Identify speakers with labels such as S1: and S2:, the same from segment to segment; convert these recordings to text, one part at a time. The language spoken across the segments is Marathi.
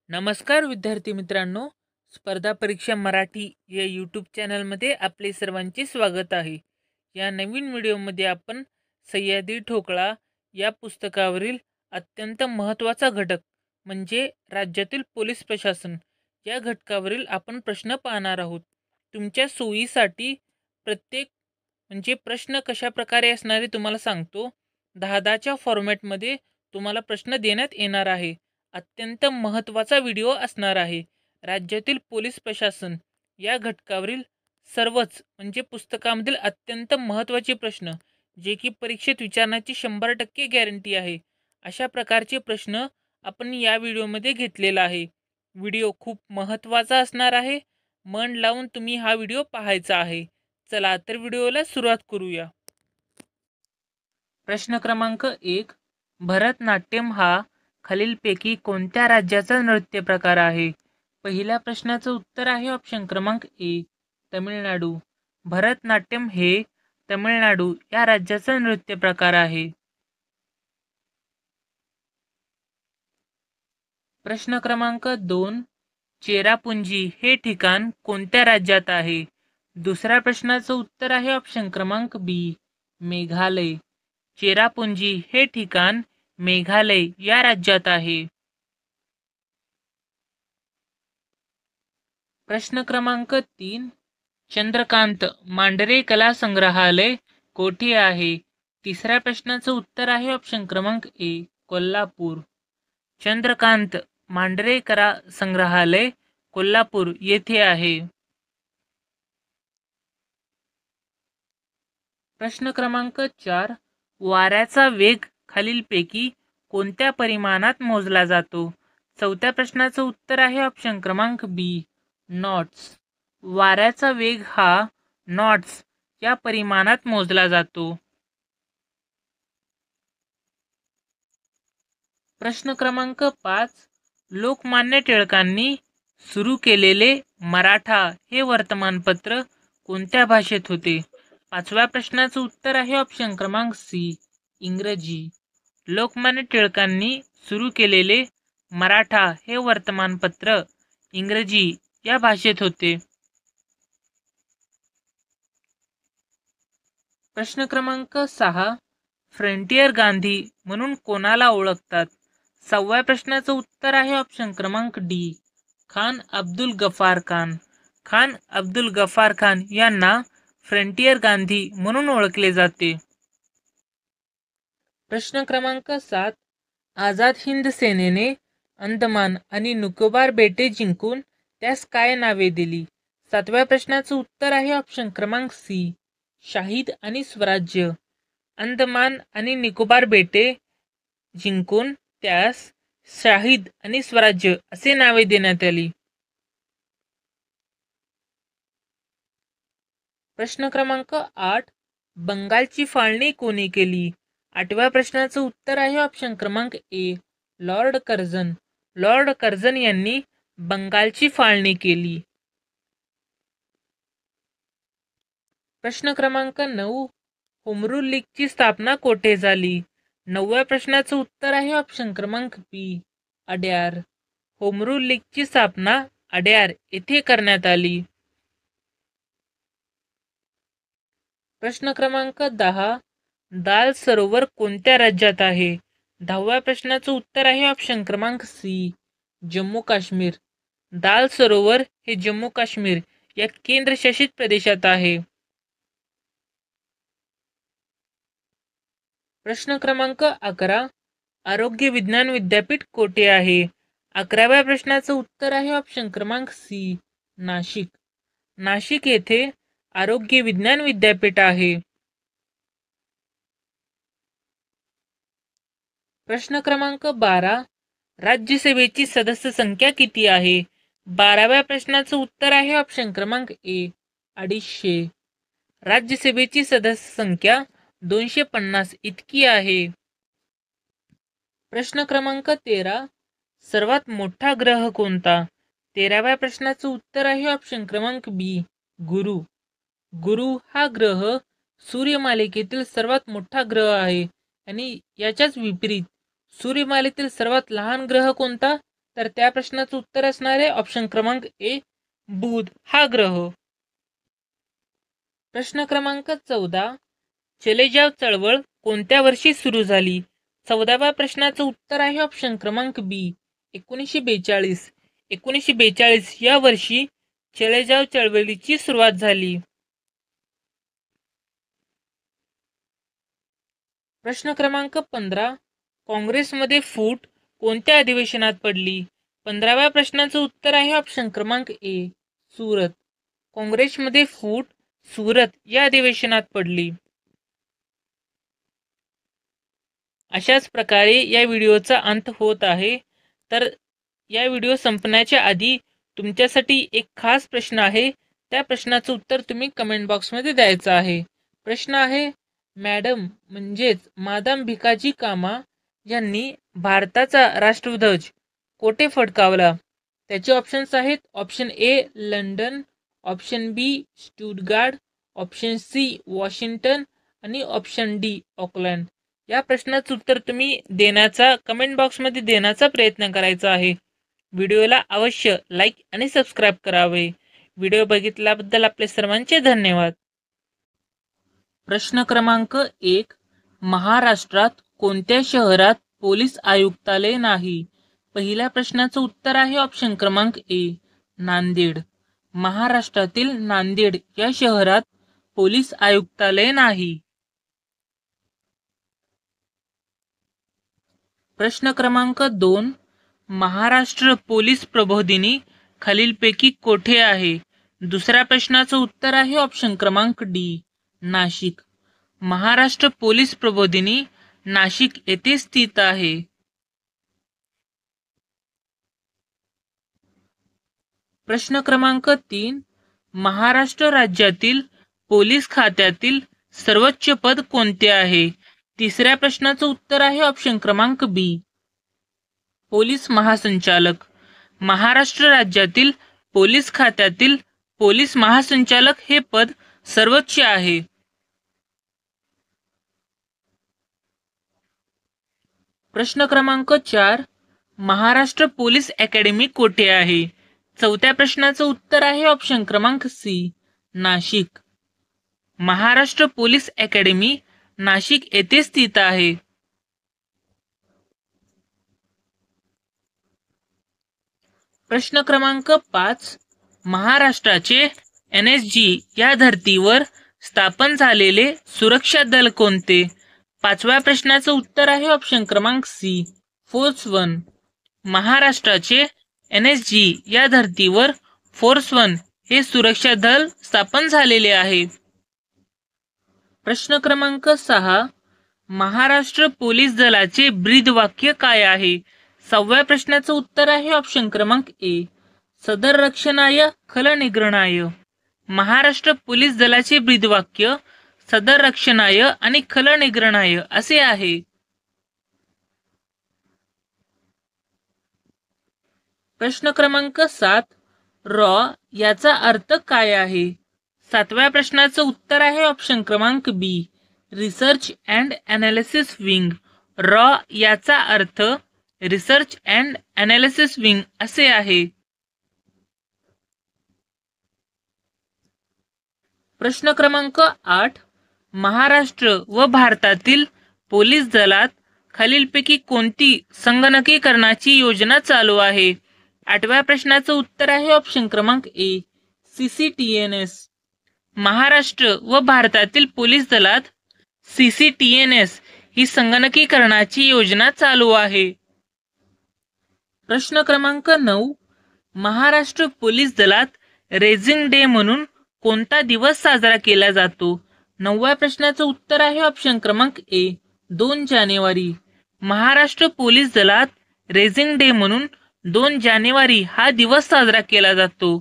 S1: नमस्कार विद्यार्थी मित्रांनो, स्पर्धा परीक्षा मराठी या यूट्यूब चॅनलमध्ये आपले सर्वांचे स्वागत आहे. या नवीन व्हिडिओमध्ये आपण सह्याद्री ठोकळा या पुस्तकावरील अत्यंत महत्त्वाचा घटक म्हणजे राज्यातील पोलीस प्रशासन या घटकावरील आपण प्रश्न पाहणार आहोत. तुमच्या सोयीसाठी प्रत्येक प्रश्न कशा प्रकारे असणारे तुम्हाला सांगतो. 10-10च्या फॉर्मॅटमध्ये तुम्हाला प्रश्न देण्यात येणार आहे. अत्यंत महत्त्वाचा व्हिडिओ असणार आहे. राज्यातील पोलीस प्रशासन या घटकावरील सर्वच पुस्तकामधील अत्यंत महत्त्वाचे प्रश्न जे की परीक्षेत विचारण्याची 100% गॅरंटी आहे. अशा प्रकारचे प्रश्न आपण या व्हिडिओमध्ये घेतलेला आहे. व्हिडिओ खूप महत्त्वाचा असणार आहे. मन लावून तुम्ही हा व्हिडिओ पाहायचा आहे. चला तर व्हिडिओला सुरुवात करूया. प्रश्न क्रमांक 1. भरतनाट्यम हा खालीलपैकी कोणत्या राज्याचा नृत्य प्रकार आहे? पहिल्या प्रश्नाचं उत्तर आहे ऑप्शन क्रमांक ए, तमिळनाडू. भरतनाट्यम हे तमिळनाडू या राज्याचा नृत्य प्रकार आहे. प्रश्न क्रमांक 2. चेरापुंजी हे ठिकाण कोणत्या राज्यात आहे? दुसऱ्या प्रश्नाचं उत्तर आहे ऑप्शन क्रमांक बी, मेघालय. चेरापुंजी हे ठिकाण मेघालय या राज्यात आहे. प्रश्न क्रमांक 3. चंद्रकांत मांढरे कला संग्रहालय कोठे आहे? तिसऱ्या प्रश्नाचं उत्तर आहे ऑप्शन क्रमांक ए, कोल्हापूर. चंद्रकांत मांढरे कला संग्रहालय कोल्हापूर येथे आहे. प्रश्न क्रमांक 4. वाऱ्याचा वेग खालीलपैकी कोणत्या परिमाणात मोजला जातो? चौथ्या प्रश्नाचं उत्तर आहे ऑप्शन क्रमांक बी, नॉट्स. वाऱ्याचा वेग हा नॉट्स या परिमाणात मोजला जातो. प्रश्न क्रमांक 5. लोकमान्य टिळकांनी सुरू केलेले मराठा हे वर्तमानपत्र कोणत्या भाषेत होते? पाचव्या प्रश्नाचं उत्तर आहे ऑप्शन क्रमांक सी, इंग्रजी. लोकमान्य टिळकांनी सुरू केलेले मराठा हे वर्तमानपत्र इंग्रजी या भाषेत होते. प्रश्न क्रमांक 6. फ्रंटियर गांधी म्हणून कोणाला ओळखतात? 6व्या प्रश्नाचं उत्तर आहे ऑप्शन क्रमांक डी, खान अब्दुल गफार खान. खान अब्दुल गफार खान यांना फ्रंटियर गांधी म्हणून ओळखले जाते. प्रश्न क्रमांक 7. आझाद हिंद सेनेने अंदमान आणि निकोबार बेटे जिंकून त्यास काय नावे दिली? 7व्या प्रश्नाचं उत्तर आहे ऑप्शन क्रमांक सी, शाहिद आणि स्वराज्य. अंदमान आणि निकोबार बेटे जिंकून त्यास शाहिद आणि स्वराज्य असे नावे देण्यात आली. प्रश्न क्रमांक 8. बंगालची फाळणी कोणी केली? 8व्या प्रश्नाचं उत्तर आहे ऑप्शन क्रमांक ए, लॉर्ड कर्झन. लॉर्ड कर्झन यांनी बंगालची फाळणी केली. प्रश्न क्रमांक 9. होमरूल लीगची स्थापना कोठे झाली? 9व्या प्रश्नाचं उत्तर आहे ऑप्शन क्रमांक बी, अड्यार. होमरूल लीगची स्थापना अड्यार येथे करण्यात आली. प्रश्न क्रमांक 10. दाल सरोवर कोणत्या राज्यात आहे? 10व्या प्रश्नाचं उत्तर आहे ऑप्शन क्रमांक सी, जम्मू काश्मीर. दाल सरोवर हे जम्मू काश्मीर या केंद्रशासित प्रदेशात आहे. प्रश्न क्रमांक 11. आरोग्य विज्ञान विद्यापीठ कोठे आहे? 11व्या प्रश्नाचं उत्तर आहे ऑप्शन क्रमांक सी, नाशिक. नाशिक येथे आरोग्य विज्ञान विद्यापीठ आहे. प्रश्न क्रमांक 12. राज्यसभेची सदस्य संख्या किती आहे? 12व्या प्रश्नाचं उत्तर आहे ऑप्शन क्रमांक ए, 250. राज्यसभेची सदस्य संख्या 250 इतकी आहे. प्रश्न क्रमांक 13. सर्वात मोठा ग्रह कोणता? 13व्या प्रश्नाचं उत्तर आहे ऑप्शन क्रमांक बी, गुरु. गुरु हा ग्रह सूर्यमालिकेतील सर्वात मोठा ग्रह आहे आणि याच्याच विपरीत सूर्यमालेतील सर्वात लहान ग्रह कोणता? तर त्या प्रश्नाचं उत्तर असणार आहे ऑप्शन क्रमांक ए, बुध हा ग्रह. प्रश्न क्रमांक 14, चले जाव चळवळ कोणत्या वर्षी सुरू झाली? 14व्या प्रश्नाचं उत्तर आहे ऑप्शन क्रमांक बी, 1942. 1942 या वर्षी चले जाव चळवळीची सुरुवात झाली. प्रश्न क्रमांक 15, काँग्रेसमध्ये फूट कोणत्या अधिवेशनात पडली? 15व्या प्रश्नाचं उत्तर आहे ऑप्शन क्रमांक ए, सुरत. काँग्रेसमध्ये फूट सुरत या अधिवेशनात पडली. अशाच प्रकारे या व्हिडिओचा अंत होत आहे. तर या व्हिडिओ संपण्याच्या आधी तुमच्यासाठी एक खास प्रश्न आहे. त्या प्रश्नाचं उत्तर तुम्ही कमेंट बॉक्समध्ये द्यायचं आहे. प्रश्न आहे, मॅडम म्हणजेच मादाम भिकाजी कामा यांनी भारताचा राष्ट्रध्वज कोठे फडकावला? त्याचे ऑप्शन्स आहेत option A London, option B Stuttgart, option C Washington आणि ऑप्शन डी ऑकलंड. या प्रश्नाचं उत्तर तुम्ही कमेंट बॉक्समध्ये देण्याचा प्रयत्न करायचा आहे. व्हिडिओला अवश्य लाईक आणि सबस्क्राईब करावे. व्हिडिओ बघितल्याबद्दल आपले सर्वांचे धन्यवाद. प्रश्न क्रमांक 1, महाराष्ट्रात कोणत्या शहरात पोलीस आयुक्तालय नाही? पहिल्या प्रश्नाचं उत्तर आहे ऑप्शन क्रमांक ए, नांदेड. महाराष्ट्रातील नांदेड या शहरात पोलीस आयुक्तालय नाही. प्रश्न क्रमांक 2, महाराष्ट्र पोलीस प्रबोधिनी खालीलपैकी कोठे आहे? दुसऱ्या प्रश्नाचं उत्तर आहे ऑप्शन क्रमांक डी, नाशिक. महाराष्ट्र पोलीस प्रबोधिनी नाशिक येथे स्थित आहे. प्रश्न क्रमांक 3, महाराष्ट्र राज्यातील पोलीस खात्यातील सर्वोच्च पद कोणते आहे? तिसऱ्या प्रश्नाचं उत्तर आहे ऑप्शन क्रमांक बी, पोलीस महासंचालक. महाराष्ट्र राज्यातील पोलीस खात्यातील पोलीस महासंचालक हे पद सर्वोच्च आहे. प्रश्न क्रमांक 4, महाराष्ट्र पोलीस अकॅडमी कोठे आहे? चौथ्या प्रश्नाचं उत्तर आहे ऑप्शन क्रमांक C, Nashik. Maharashtra police academy Nashik येथे स्थित आहे. प्रश्न क्रमांक 5, महाराष्ट्राचे NSG या धर्तीवर स्थापन झालेले सुरक्षा दल कोणते? पाचव्या प्रश्नाचं उत्तर आहे ऑप्शन क्रमांक सी, फोर्स 1. महाराष्ट्राचे NSG या धर्तीवर फोर्स 1 हे सुरक्षा दल स्थापन झालेले आहे. प्रश्न क्रमांक 6, महाराष्ट्र पोलीस दलाचे ब्रीद वाक्य काय आहे? 6व्या प्रश्नाचं उत्तर आहे ऑप्शन क्रमांक ए, सदर रक्षणाय खल निग्रहणाय. महाराष्ट्र पोलीस दलाचे ब्रीद वाक्य सदर रक्षणाय आणि खल निग्रहणाय असे आहे. प्रश्न क्रमांक 7, रॉ याचा अर्थ काय आहे? 7व्या प्रश्नाचं उत्तर आहे ऑप्शन क्रमांक B, research and analysis wing. रॉ याचा अर्थ रिसर्च अँड ॲनालिसिस विंग असे आहे. प्रश्न क्रमांक 8, महाराष्ट्र व भारतातील पोलीस दलात खालीलपैकी कोणती संगणकीकरणाची योजना चालू आहे? 8व्या प्रश्नाचं उत्तर आहे ऑप्शन क्रमांक ए, CCTNS. महाराष्ट्र व भारतातील पोलीस दलात CCTNS ही संगणकीकरणाची योजना चालू आहे. प्रश्न क्रमांक 9, महाराष्ट्र पोलीस दलात रेझिंग डे म्हणून कोणता दिवस साजरा केला जातो? 9व्या प्रश्नाचं उत्तर आहे ऑप्शन क्रमांक ए, 2 जानेवारी. महाराष्ट्र पोलीस दलात रेझिंग डे म्हणून 2 जानेवारी हा दिवस साजरा केला जातो.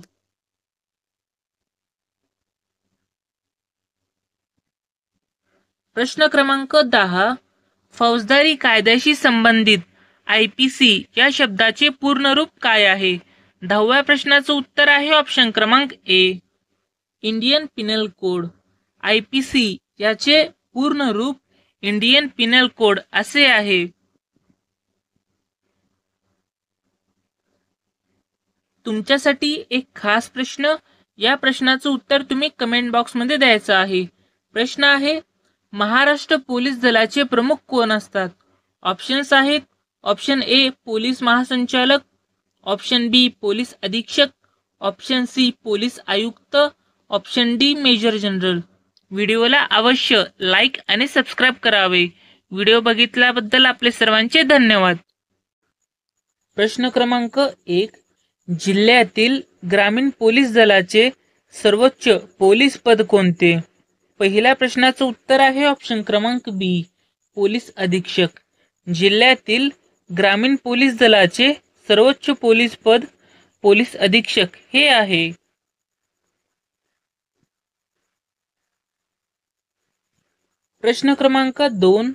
S1: प्रश्न क्रमांक 10, फौजदारी कायद्याशी संबंधित IPC या शब्दाचे पूर्ण रूप काय आहे? 10व्या प्रश्नाचं उत्तर आहे ऑप्शन क्रमांक ए, इंडियन पिनल कोड. IPC याचे पूर्ण रूप इंडियन पिनल कोड असे आहे. तुमच्यासाठी एक खास प्रश्न, या प्रश्नाचं उत्तर तुम्ही कमेंट बॉक्समध्ये द्यायचं आहे. प्रश्न आहे, महाराष्ट्र पोलीस दलाचे प्रमुख कोण असतात? ऑप्शन्स आहेत, ऑप्शन ए पोलीस महासंचालक, ऑप्शन बी पोलीस अधीक्षक, ऑप्शन सी पोलीस आयुक्त, ऑप्शन डी मेजर जनरल. व्हिडिओला अवश्य लाईक आणि सबस्क्राईब करावे. व्हिडिओ बघितल्याबद्दल आपले सर्वांचे धन्यवाद. प्रश्न क्रमांक 1, जिल्ह्यातील ग्रामीण पोलीस दलाचे सर्वोच्च पोलीस पद कोणते? पहिल्या प्रश्नाचं उत्तर आहे ऑप्शन क्रमांक बी पोलीस अधीक्षक. जिल्ह्यातील ग्रामीण पोलीस दलाचे सर्वोच्च पोलीस पद पोलीस अधीक्षक हे आहे. प्रश्न क्रमांक 2,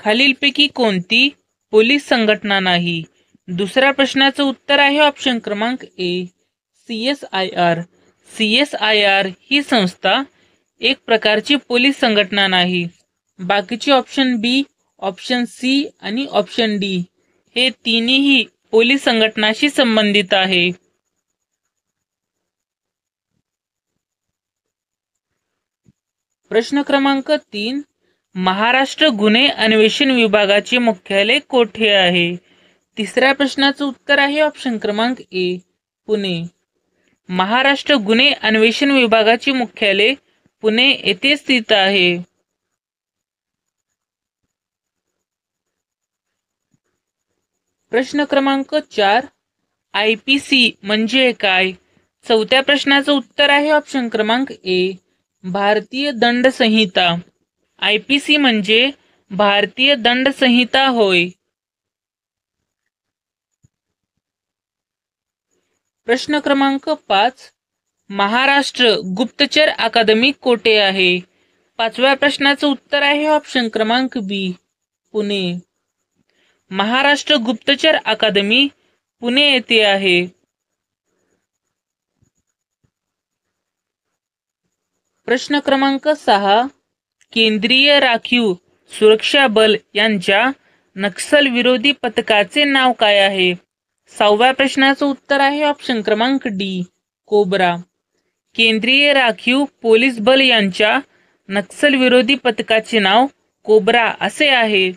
S1: खालीलपैकी कोणती पोलीस संघटना नाही? दुसऱ्या प्रश्नाचं उत्तर आहे ऑप्शन क्रमांक ए CSIR. CSIR ही संस्था एक प्रकारची पोलीस संघटना नाही. बाकीचे ऑप्शन बी, ऑप्शन सी आणि ऑप्शन डी हे तिन्ही पोलीस संघटनाशी संबंधित आहे. प्रश्न क्रमांक 3, महाराष्ट्र गुन्हे अन्वेषण विभागाचे मुख्यालय कोठे आहे? तिसऱ्या प्रश्नाचं उत्तर आहे ऑप्शन क्रमांक ए पुणे. महाराष्ट्र गुन्हे अन्वेषण विभागाचे मुख्यालय पुणे येथे स्थित आहे. प्रश्न क्रमांक 4, IPC म्हणजे काय? चौथ्या प्रश्नाचं उत्तर आहे ऑप्शन क्रमांक ए भारतीय दंड संहिता. IPC म्हणजे भारतीय दंड संहिता होय. प्रश्न क्रमांक 5, महाराष्ट्र गुप्तचर अकादमी कोठे आहे? पाचव्या प्रश्नाचं उत्तर आहे ऑप्शन क्रमांक बी पुणे. महाराष्ट्र गुप्तचर अकादमी पुणे येथे आहे. प्रश्न क्रमांक 6, केंद्रीय राखीव सुरक्षा बल यांच्या नक्सल विरोधी पथकाचे नाव काय आहे? 6व्या प्रश्नाचं उत्तर आहे ऑप्शन क्रमांक डी कोब्रा. केंद्रीय राखीव पोलीस बल यांच्या नक्सल विरोधी पथकाचे नाव कोब्रा असे आहे.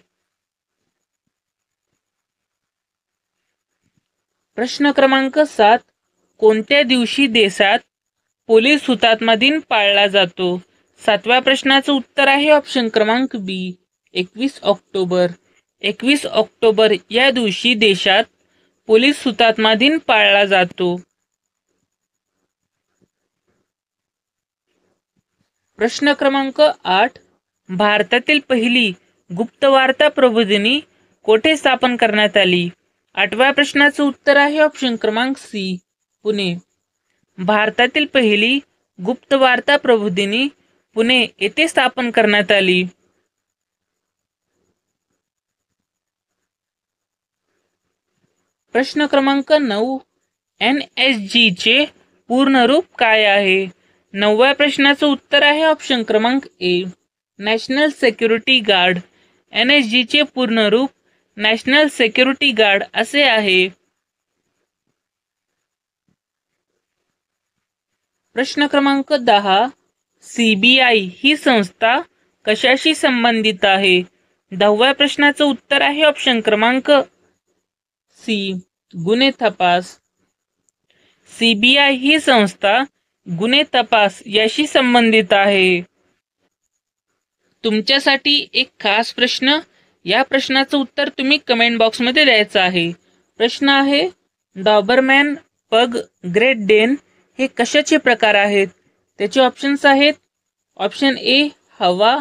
S1: प्रश्न क्रमांक 7, कोणत्या दिवशी देशात पोलीस हुतात्मा दिन पाळला जातो? 7व्या प्रश्नाचं उत्तर आहे ऑप्शन क्रमांक बी 21 ऑक्टोबर. 21 ऑक्टोबर या दिवशी देशात पोलीस हुतात्मा दिन पाळला जातो. प्रश्न क्रमांक 8, भारतातील पहिली गुप्तवार्ता प्रबोधिनी कोठे स्थापन करण्यात आली? 8व्या प्रश्नाचं उत्तर आहे ऑप्शन क्रमांक सी पुणे. भारतातील पहिली गुप्तवार्ता प्रबोधिनी पुणे येथे स्थापन करण्यात आली. प्रश्न क्रमांक 9, NSG चे पूर्ण रूप काय आहे? 9व्या प्रश्नाचं उत्तर आहे ऑप्शन क्रमांक ए नॅशनल सिक्युरिटी गार्ड. NSG चे पूर्ण रूप नॅशनल सिक्युरिटी गार्ड असे आहे. प्रश्न क्रमांक 10, CBI ही संस्था कशाशी संबंधित आहे? 10व्या प्रश्नाचं उत्तर आहे ऑप्शन क्रमांक सी गुन्हे तपास. CBI ही संस्था गुन्हे तपास याशी संबंधित आहे. तुमच्यासाठी एक खास प्रश्न, या प्रश्नाचं उत्तर तुम्ही कमेंट बॉक्समध्ये द्यायचं आहे. प्रश्न आहे, डॉबरमॅन, पग, ग्रेट डेन हे कशाचे प्रकार आहेत? त्याचे ऑप्शन्स आहेत, ऑप्शन ए हवा,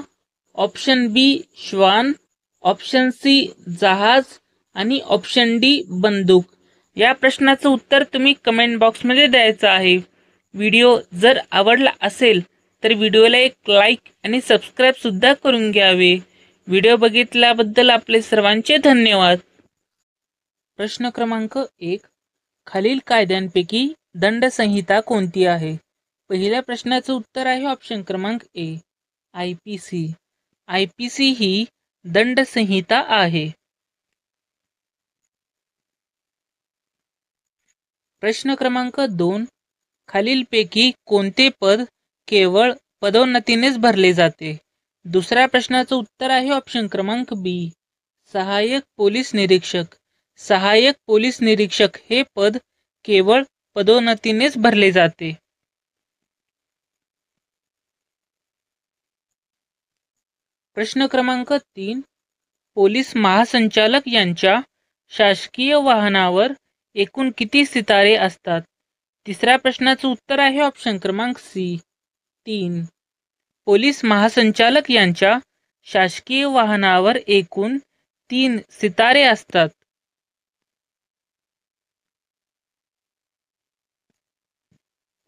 S1: ऑप्शन बी श्वान, ऑप्शन सी जहाज आणि ऑप्शन डी बंदूक. या प्रश्नाचं उत्तर तुम्ही कमेंट बॉक्समध्ये द्यायचं आहे. व्हिडिओ जर आवडला असेल तर व्हिडिओला एक लाईक आणि सबस्क्राईब सुद्धा करून घ्यावे. व्हिडिओ बघितल्याबद्दल आपले सर्वांचे धन्यवाद. प्रश्न क्रमांक 1, खालील कायद्यांपैकी दंड संहिता कोणती आहे? पहिल्या प्रश्नाचं उत्तर आहे ऑप्शन क्रमांक ए IPC. IPC ही दंड संहिता आहे. प्रश्न क्रमांक 2, खालीलपैकी कोणते पद केवळ पदोन्नतीनेच भरले जाते? दुसऱ्या प्रश्नाचं उत्तर आहे ऑप्शन क्रमांक बी, सहाय्यक पोलीस निरीक्षक. सहाय्यक पोलीस निरीक्षक हे पद केवळ पदोन्नतीनेच भरले जाते. प्रश्न क्रमांक 3, पोलीस महासंचालक यांच्या शासकीय वाहनावर एकूण किती सितारे असतात? तिसऱ्या प्रश्नाचं उत्तर आहे ऑप्शन क्रमांक सी, 3. पोलीस महासंचालक यांच्या शासकीय वाहनावर एकूण 3 सितारे असतात.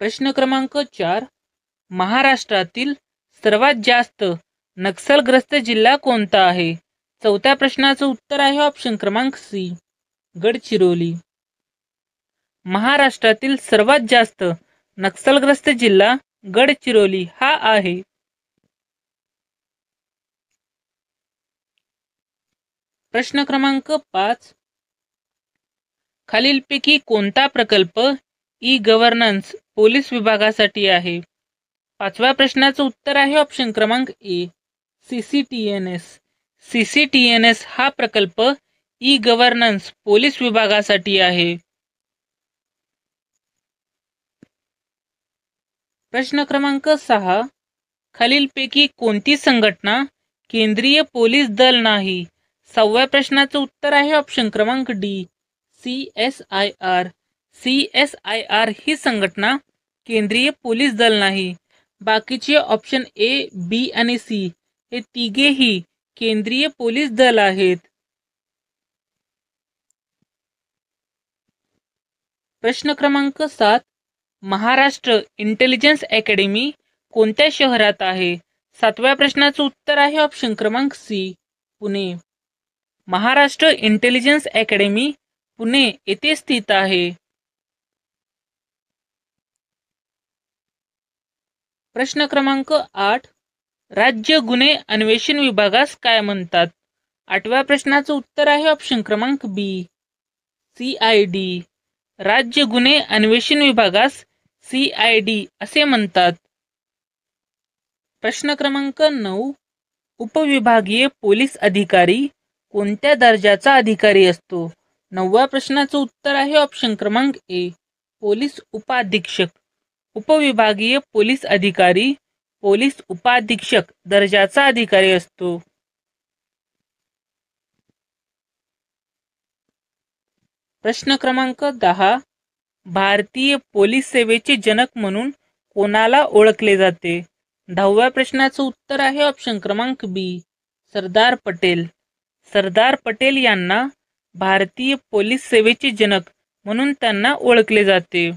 S1: प्रश्न क्रमांक 4, महाराष्ट्रातील सर्वात जास्त नक्षलग्रस्त जिल्हा कोणता आहे? चौथ्या प्रश्नाचं उत्तर आहे ऑप्शन क्रमांक सी, गडचिरोली. महाराष्ट्रातील सर्वात जास्त नक्षलग्रस्त जिल्हा गडचिरोली हा आहे. प्रश्न क्रमांक 5, खालीलपैकी कोणता प्रकल्प ई गव्हर्नन्स पोलीस विभागासाठी आहे? पाचव्या प्रश्नाचं उत्तर आहे ऑप्शन क्रमांक ए, CCTNS. CCTNS हा प्रकल्प ई गव्हर्नन्स पोलीस विभागासाठी आहे. प्रश्न क्रमांक 6, खालीलपैकी कोणती संघटना केंद्रीय पोलीस दल नाही? 6व्या प्रश्नाचं उत्तर आहे ऑप्शन क्रमांक डी, CSIR. CSIR ही संघटना केंद्रीय पोलीस दल नाही. बाकीचे ऑप्शन ए, बी आणि सी हे तिघेही केंद्रीय पोलीस दल आहेत. प्रश्न क्रमांक 7, महाराष्ट्र इंटेलिजन्स अकॅडमी कोणत्या शहरात आहे? 7व्या प्रश्नाचं उत्तर आहे ऑप्शन क्रमांक C, Pune. Maharashtra intelligence academy Pune येथे स्थित आहे. प्रश्न क्रमांक 8, राज्य गुन्हे अन्वेषण विभागास काय म्हणतात? 8व्या प्रश्नाचं उत्तर आहे ऑप्शन क्रमांक बी, CID. राज्य गुन्हे अन्वेषण विभागास CID असे म्हणतात. प्रश्न क्रमांक 9, उपविभागीय पोलीस अधिकारी कोणत्या दर्जाचा अधिकारी असतो? 9व्या प्रश्नाचं उत्तर आहे ऑप्शन क्रमांक ए, पोलीस उपाधीक्षक. उपविभागीय पोलीस अधिकारी पोलीस उपाधीक्षक दर्जाचा अधिकारी असतो. प्रश्न क्रमांक 10, भारतीय पोलीस सेवेचे जनक म्हणून कोणाला ओळखले जाते? 10व्या प्रश्नाचं उत्तर आहे ऑप्शन क्रमांक बी, सरदार पटेल. सरदार पटेल यांना भारतीय पोलीस सेवेचे जनक म्हणून त्यांना ओळखले जाते.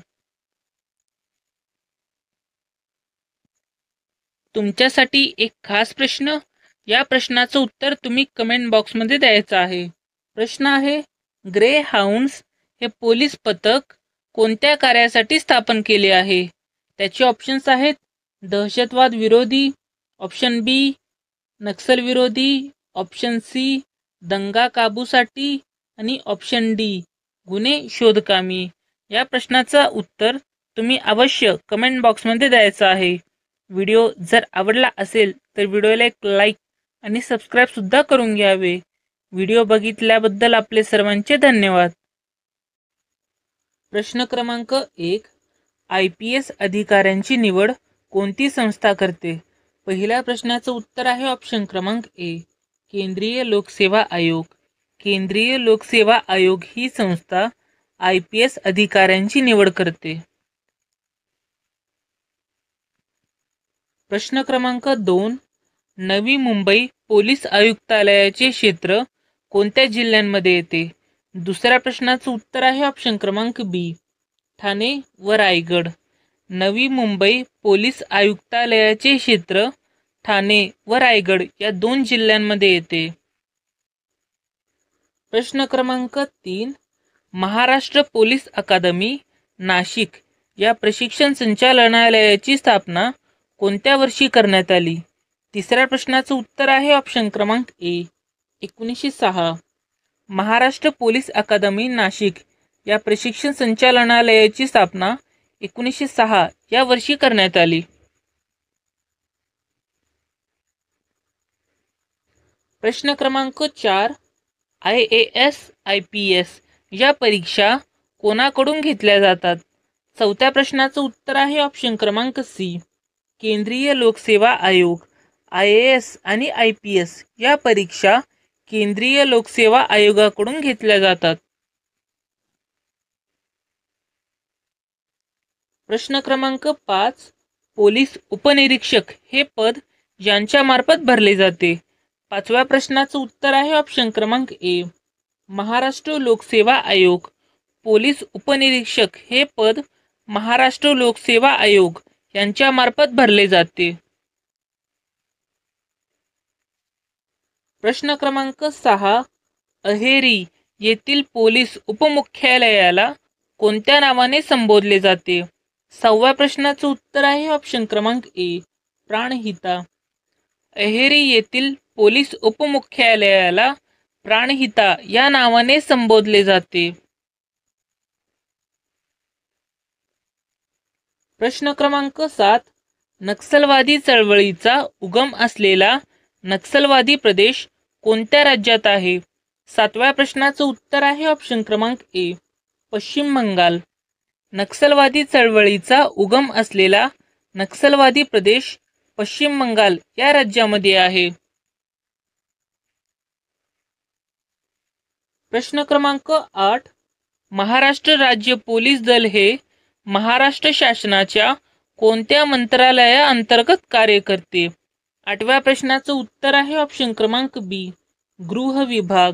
S1: तुमच्यासाठी एक खास प्रश्न, या प्रश्नाचं उत्तर तुम्ही कमेंट बॉक्समध्ये द्यायचं आहे. प्रश्न आहे, ग्रे हाऊंड्स हे पोलीस पथक कोणत्या कार्यासाठी स्थापन केले आहे? त्याचे ऑप्शन्स आहेत दहशतवाद विरोधी, ऑप्शन बी नक्सल विरोधी, ऑप्शन सी दंगा काबूसाठी आणि ऑप्शन डी गुन्हे शोधकामी. या प्रश्नाचं उत्तर तुम्ही अवश्य कमेंट बॉक्समध्ये द्यायचं आहे. व्हिडिओ जर आवडला असेल तर व्हिडिओला एक लाईक आणि सबस्क्राईब सुद्धा करून घ्यावे. व्हिडिओ बघितल्याबद्दल आपले सर्वांचे धन्यवाद. प्रश्न क्रमांक 1, IPS अधिकाऱ्यांची निवड कोणती संस्था करते? पहिल्या प्रश्नाचं उत्तर आहे ऑप्शन क्रमांक ए, केंद्रीय लोकसेवा आयोग. केंद्रीय लोकसेवा आयोग ही संस्था IPS अधिकाऱ्यांची निवड करते. प्रश्न क्रमांक 2, नवी मुंबई पोलीस आयुक्तालयाचे क्षेत्र कोणत्या जिल्ह्यांमध्ये येते? दुसऱ्या प्रश्नाचं उत्तर आहे ऑप्शन क्रमांक बी, ठाणे व रायगड. नवी मुंबई पोलीस आयुक्तालयाचे क्षेत्र ठाणे व रायगड या 2 जिल्ह्यांमध्ये येते. प्रश्न क्रमांक 3, महाराष्ट्र पोलीस अकादमी नाशिक या प्रशिक्षण संचालनालयाची स्थापना कोणत्या वर्षी करण्यात आली? तिसऱ्या प्रश्नाचं उत्तर आहे ऑप्शन क्रमांक ए, 1906. महाराष्ट्र पोलीस अकादमी नाशिक या प्रशिक्षण संचालनालयाची स्थापना 1906 या वर्षी करण्यात आली. प्रश्न क्रमांक 4. IAS IPS या परीक्षा कोणाकडून घेतल्या जातात? चौथ्या प्रश्नाचं उत्तर आहे ऑप्शन क्रमांक सी, केंद्रीय लोकसेवा आयोग. IAS आणि IPS या परीक्षा केंद्रीय लोकसेवा आयोगाकडून घेतल्या जातात. प्रश्न क्रमांक 5. पोलीस उपनिरीक्षक हे पद यांच्या मार्फत भरले जाते? पाचव्या प्रश्नाचं उत्तर आहे ऑप्शन क्रमांक ए, महाराष्ट्र लोकसेवा आयोग. पोलीस उपनिरीक्षक हे पद महाराष्ट्र लोकसेवा आयोग यांच्या मार्फत भरले जाते. प्रश्न क्रमांक 6. अहेरी येथील पोलीस उपमुख्यालयाला कोणत्या नावाने संबोधले जाते? 6व्या प्रश्नाचं उत्तर आहे ऑप्शन क्रमांक ए, प्राणहिता. अहेरी येथील पोलीस उपमुख्यालयाला प्राणहिता या नावाने संबोधले जाते. प्रश्न क्रमांक 7. नक्षलवादी चळवळीचा उगम असलेला नक्षलवादी प्रदेश कोणत्या राज्यात आहे? 7व्या प्रश्नाचं उत्तर आहे ऑप्शन क्रमांक ए, पश्चिम बंगाल. नक्षलवादी चळवळीचा उगम असलेला नक्षलवादी प्रदेश पश्चिम बंगाल या राज्यामध्ये आहे. प्रश्न क्रमांक 8. महाराष्ट्र राज्य पोलीस दल हे महाराष्ट्र शासनाच्या कोणत्या मंत्रालयाअंतर्गत कार्य करते? 8व्या प्रश्नाचं उत्तर आहे ऑप्शन क्रमांक बी, गृह विभाग.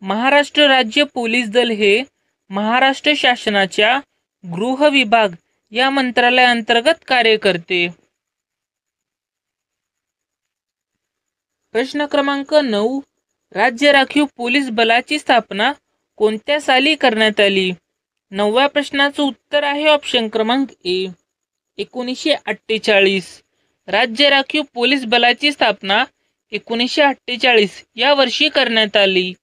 S1: महाराष्ट्र राज्य पोलीस दल हे महाराष्ट्र शासनाच्या गृह विभाग या मंत्रालयाअंतर्गत कार्य करते. प्रश्न क्रमांक 9. राज्य राखीव पोलीस बलाची स्थापना कोणत्या साली करण्यात आली? 9व्या प्रश्नाचं उत्तर आहे ऑप्शन क्रमांक ए, 1948. राज्य राखीव पोलीस बलाची स्थापना 1948 या वर्षी करण्यात आली.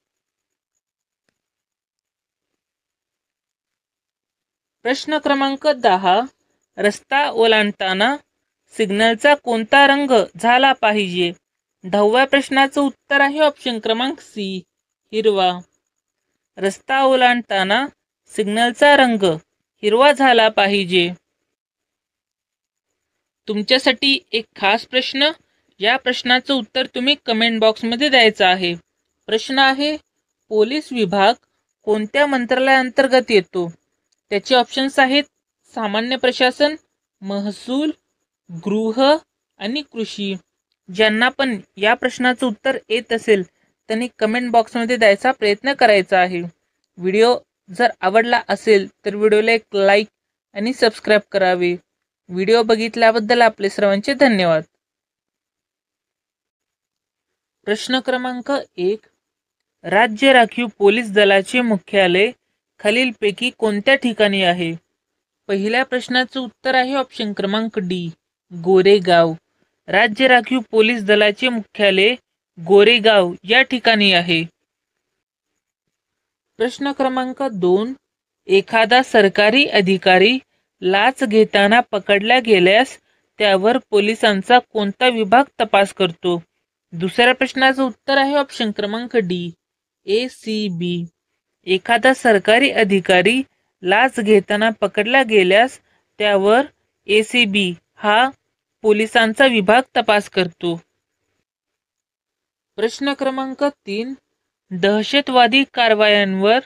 S1: प्रश्न क्रमांक 10. रस्ता ओलांडताना सिग्नलचा कोणता रंग झाला पाहिजे? 10व्या प्रश्नाचं उत्तर आहे ऑप्शन क्रमांक सी, हिरवा. रस्ता ओलांडताना सिग्नलचा रंग हिरवा झाला पाहिजे. तुमच्यासाठी एक खास प्रश्न, या प्रश्नाचं उत्तर तुम्ही कमेंट बॉक्समध्ये द्यायचं आहे. प्रश्न आहे, पोलीस विभाग कोणत्या मंत्रालयाअंतर्गत येतो? त्याचे ऑप्शन्स आहेत सामान्य प्रशासन, महसूल, गृह आणि कृषी. ज्यांना पण या प्रश्नाचं उत्तर येत असेल त्यांनी कमेंट बॉक्समध्ये द्यायचा प्रयत्न करायचा आहे. व्हिडिओ जर आवडला असेल तर व्हिडिओला एक लाईक आणि सबस्क्राईब करावे. व्हिडिओ बघितल्याबद्दल आपले सर्वांचे धन्यवाद. प्रश्न क्रमांक 1. राज्य राखीव पोलीस दलाचे मुख्यालय खालीलपैकी कोणत्या ठिकाणी आहे? पहिल्या प्रश्नाचं उत्तर आहे ऑप्शन क्रमांक डी, गोरेगाव. राज्य राखीव पोलीस दलाचे मुख्यालय गोरेगाव या ठिकाणी आहे. प्रश्न क्रमांक 2. एखादा सरकारी अधिकारी लाच घेताना पकडला गेल्यास त्यावर पोलिसांचा कोणता विभाग तपास करतो? दुसऱ्या प्रश्नाचं उत्तर आहे ऑप्शन क्रमांक डी, ACB. एखादा सरकारी अधिकारी लाच घेताना पकडला गेल्यास त्यावर ACB हा पोलिसांचा विभाग तपास करतो. प्रश्न क्रमांक 3. दहशतवादी कारवायांवर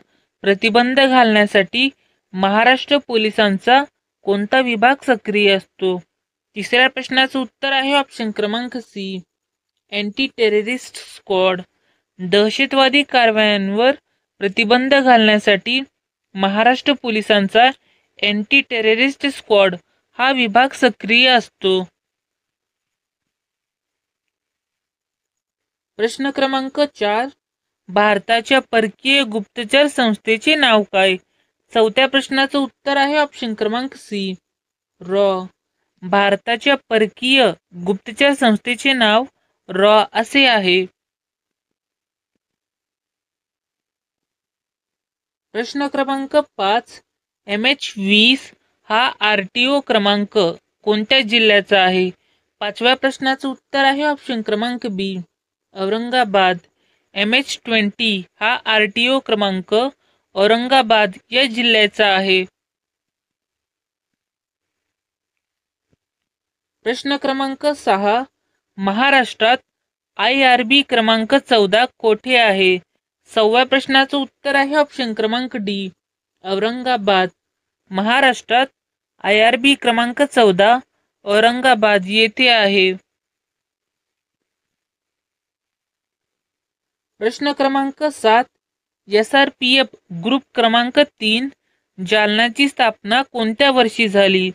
S1: प्रतिबंध घालण्यासाठी महाराष्ट्र पोलिसांचा कोणता विभाग सक्रिय असतो? तिसऱ्या प्रश्नाचं उत्तर आहे ऑप्शन क्रमांक सी, अँटी टेररिस्ट स्क्वॉड. दहशतवादी कारवायांवर प्रतिबंध घालण्यासाठी महाराष्ट्र पोलिसांचा अँटी टेररिस्ट स्क्वॉड हा विभाग सक्रिय असतो. प्रश्न क्रमांक 4. भारताच्या परकीय गुप्तचर संस्थेचे नाव काय? चौथ्या प्रश्नाचं उत्तर आहे ऑप्शन क्रमांक सी, रॉ. भारताच्या परकीय गुप्तचर संस्थेचे नाव रॉ असे आहे. प्रश्न क्रमांक 5, MH20 हा RTO क्रमांक कोणत्या जिल्ह्याचा आहे? 5व्या प्रश्नाचं उत्तर आहे ऑप्शन क्रमांक बी, औरंगाबाद. MH20 हा RTO क्रमांक औरंगाबाद या जिल्ह्याचा आहे. प्रश्न क्रमांक 6, महाराष्ट्रात IRB क्रमांक 14 कोठे आहे? 6व्या प्रश्नाचं उत्तर आहे ऑप्शन क्रमांक डी, औरंगाबाद. महाराष्ट्रात IRB क्रमांक 14 औरंगाबाद येथे आहे. प्रश्न क्रमांक 7, SRPF ग्रुप क्रमांक 3 जालन्याची स्थापना कोणत्या वर्षी झाली?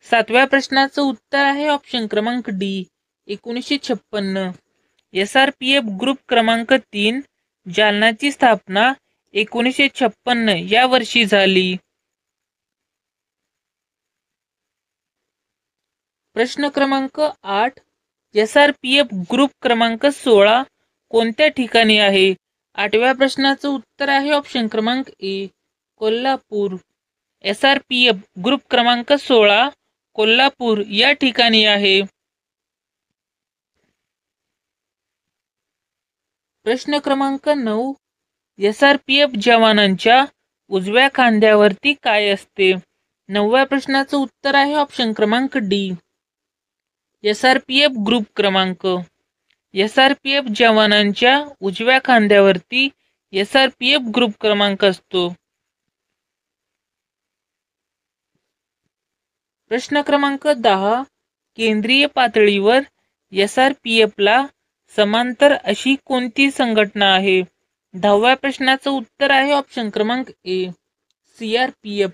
S1: 7व्या प्रश्नाचं उत्तर आहे ऑप्शन क्रमांक डी, 1956. SRPF ग्रुप क्रमांक 3 जालन्याची स्थापना 1956 या वर्षी झाली. प्रश्न क्रमांक 8, SRPF ग्रुप क्रमांक 16 कोणत्या ठिकाणी आहे? 8व्या प्रश्नाचं उत्तर आहे ऑप्शन क्रमांक ए, कोल्हापूर. SRPF ग्रुप क्रमांक 16 कोल्हापूर या ठिकाणी आहे. प्रश्न क्रमांक 9, SRPF जवानांच्या उजव्या खांद्यावरती काय असते? 9व्या प्रश्नाचं उत्तर आहे ऑप्शन क्रमांक डी, SRPF ग्रुप क्रमांक. SRPF जवानांच्या उजव्या खांद्यावरती SRPF ग्रुप क्रमांक असतो. प्रश्न क्रमांक 10, केंद्रीय पातळीवर SRPFला समांतर अशी कोणती संघटना आहे? 10व्या प्रश्नाचं उत्तर आहे ऑप्शन क्रमांक ए, CRPF.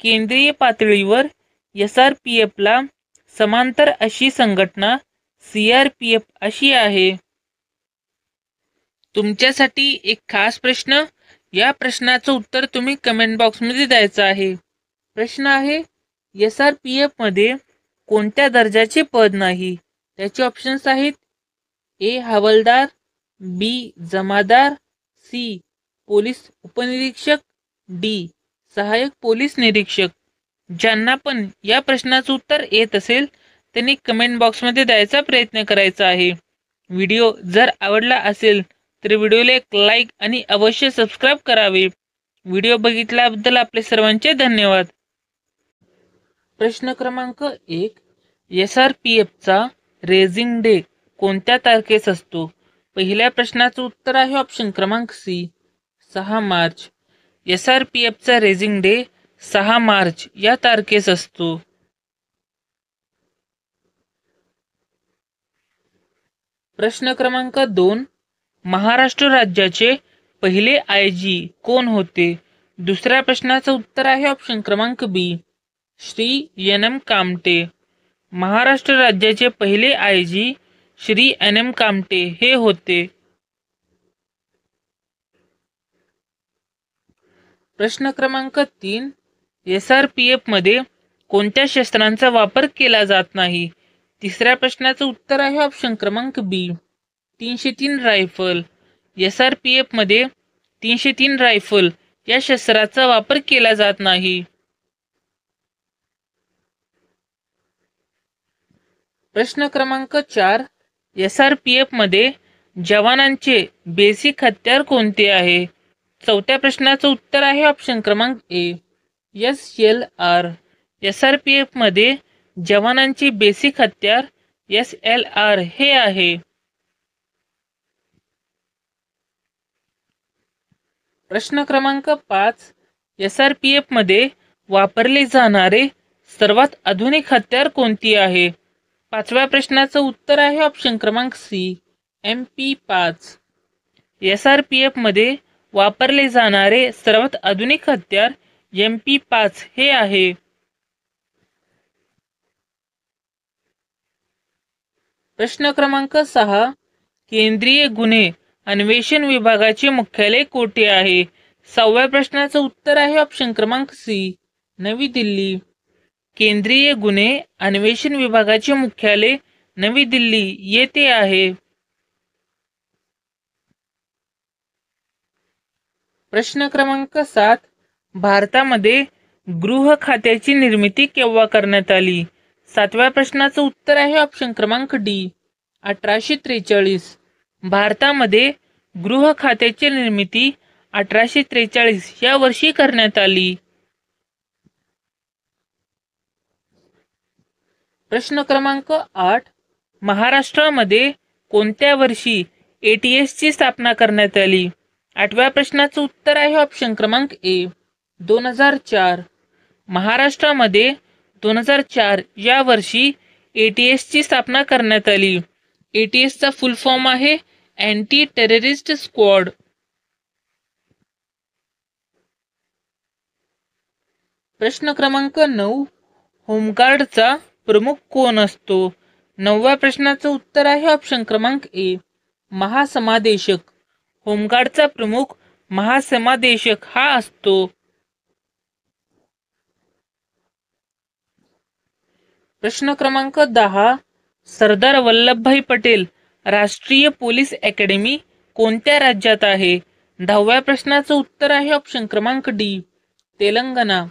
S1: केंद्रीय पातळीवर SRPFला समांतर अशी संघटना CRPF अशी आहे. तुमच्यासाठी एक खास प्रश्न, या प्रश्नाचं उत्तर तुम्ही कमेंट बॉक्समध्ये द्यायचं आहे. प्रश्न आहे, SRPF मध्ये कोणत्या दर्जाचे पद नाही? त्याचे ऑप्शन्स आहेत ए हवालदार, बी जमादार, सी पोलीस उपनिरीक्षक, डी सहाय्यक पोलीस निरीक्षक. ज्यांना पण या प्रश्नाचं उत्तर येत असेल त्यांनी कमेंट बॉक्समध्ये द्यायचा प्रयत्न करायचा आहे. व्हिडिओ जर आवडला असेल तर व्हिडिओला एक लाईक आणि अवश्य सबस्क्राईब करावे. व्हिडिओ बघितल्याबद्दल आपले सर्वांचे धन्यवाद. प्रश्न क्रमांक 1, SRPFचा रेझिंग डे कोणत्या तारखेस असतो? पहिल्या प्रश्नाचं उत्तर आहे ऑप्शन क्रमांक सी, 6 मार्च. SRPFचा रेझिंग डे 6 मार्च या तारखेस असतो. प्रश्न क्रमांक 2, महाराष्ट्र राज्याचे पहिले IG कोण होते? दुसऱ्या प्रश्नाचं उत्तर आहे ऑप्शन क्रमांक बी, श्री NM कामटे. महाराष्ट्र राज्याचे पहिले IG श्री NM कामटे हे होते. प्रश्न क्रमांक 3, SRPF मध्ये कोणत्या शस्त्रांचा वापर केला जात नाही? तिसऱ्या प्रश्नाचं उत्तर आहे ऑप्शन क्रमांक बी, 303 रायफल. SRPF मध्ये 303 रायफल या शस्त्राचा वापर केला जात नाही. प्रश्न क्रमांक 4, SRPF मध्ये जवानांचे बेसिक हत्यार कोणते आहे? चौथ्या प्रश्नाचं उत्तर आहे ऑप्शन क्रमांक ए, SLR. SRPF मध्ये जवानांचे बेसिक हत्यार SLR हे आहे. प्रश्न क्रमांक 5, SRPF मध्ये वापरले जाणारे सर्वात आधुनिक हत्यार कोणती आहे? 5व्या प्रश्नाचं उत्तर आहे ऑप्शन क्रमांक सी, MP5. SRPF मध्ये वापरले जाणारे सर्वात आधुनिक हत्यार MP5 हे आहे. प्रश्न क्रमांक 6, केंद्रीय गुन्हे अन्वेषण विभागाचे मुख्यालय कोठे आहे? 6व्या प्रश्नाचं उत्तर आहे ऑप्शन क्रमांक सी, नवी दिल्ली. केंद्रीय गुन्हे अन्वेषण विभागाचे मुख्यालय नवी दिल्ली येथे आहे. प्रश्न क्रमांक 7, भारतामध्ये गृह खात्याची निर्मिती केव्हा करण्यात आली? 7व्या प्रश्नाचं उत्तर आहे ऑप्शन क्रमांक डी, 1843. भारतामध्ये गृह खात्याची निर्मिती 1843 या वर्षी करण्यात आली. प्रश्न क्रमांक 8, महाराष्ट्रामध्ये कोणत्या वर्षी ATS ची स्थापना करण्यात आली? 8व्या प्रश्नाचं उत्तर आहे ऑप्शन क्रमांक ए, 2004. महाराष्ट्रामध्ये 2004 या वर्षी ATS ची स्थापना करण्यात आली. ATS चा फुल फॉर्म आहे अँटी टेररिस्ट स्क्वॉड. प्रश्न क्रमांक 9, होमगार्डचा प्रमुख कोण असतो? 9व्या प्रश्नाचं उत्तर आहे ऑप्शन क्रमांक ए, महासमादेशक. होमगार्डचा प्रमुख महासमादेशक हा असतो. प्रश्न क्रमांक 10, सरदार वल्लभभाई पटेल राष्ट्रीय पोलीस अकॅडमी कोणत्या राज्यात आहे? 10व्या प्रश्नाचं उत्तर आहे ऑप्शन क्रमांक डी, तेलंगणा.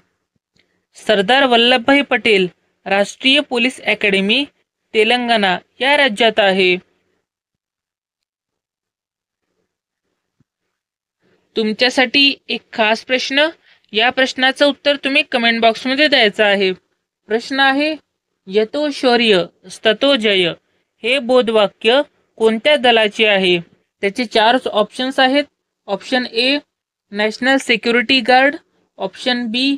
S1: सरदार वल्लभभाई पटेल राष्ट्रीय पोलीस अकॅडमी तेलंगणा या राज्यात आहे. तुमच्यासाठी एक खास प्रश्न, या प्रश्नाचं उत्तर तुम्ही कमेंट बॉक्समध्ये द्यायचं आहे. प्रश्न आहे, यतो शौर्य ततो जय हे बोधवाक्य कोणत्या दलाचे आहे? त्याचे 4 ऑप्शन्स आहेत. Option A, national security guard. Option B,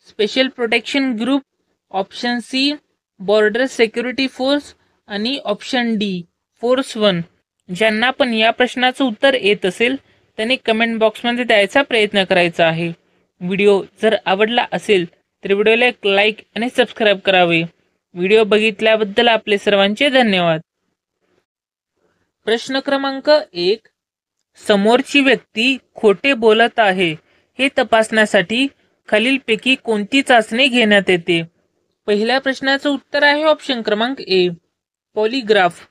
S1: special protection group. Option C, border security force. आणि ऑप्शन डी, फोर्स 1. ज्यांना पण या प्रश्नाचं उत्तर येत असेल त्यांनी कमेंट बॉक्समध्ये द्यायचा प्रयत्न करायचा आहे. व्हिडिओ जर आवडला असेल तर व्हिडिओला एक लाईक आणि सबस्क्राईब करावे. व्हिडिओ बघितल्याबद्दल आपले सर्वांचे धन्यवाद. प्रश्न क्रमांक 1, समोरची व्यक्ती खोटे बोलत आहे हे तपासण्यासाठी खालीलपैकी कोणती चाचणी घेण्यात येते? पहिल्या प्रश्नाचं उत्तर आहे ऑप्शन क्रमांक ए, पॉलिग्राफ.